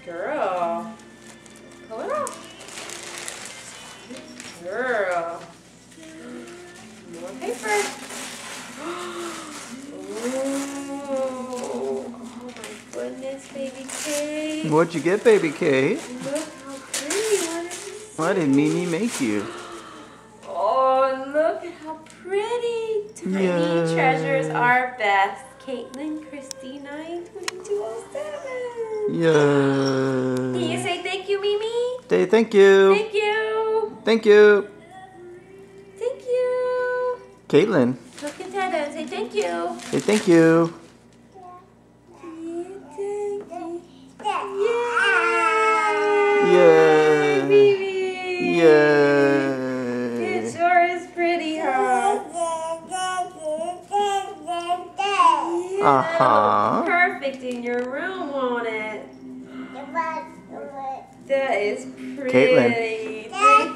Girl. Pull it off. Girl. More paper. Oh my goodness, baby Kate. What'd you get, baby Kate? Look how pretty. What did Mimi make you? Oh, look at how pretty. Tiny treasures are best. Caitlin Christina 2207. Yeah. Can you say thank you, Mimi? Say thank you. Thank you. Thank you. Thank you. Caitlin. Look at Dada and say thank you. Say thank you. Yeah. Yeah. Baby. Yeah. It sure is pretty, huh? Uh-huh. Perfect in your room, won't it? That is pretty. Caitlin.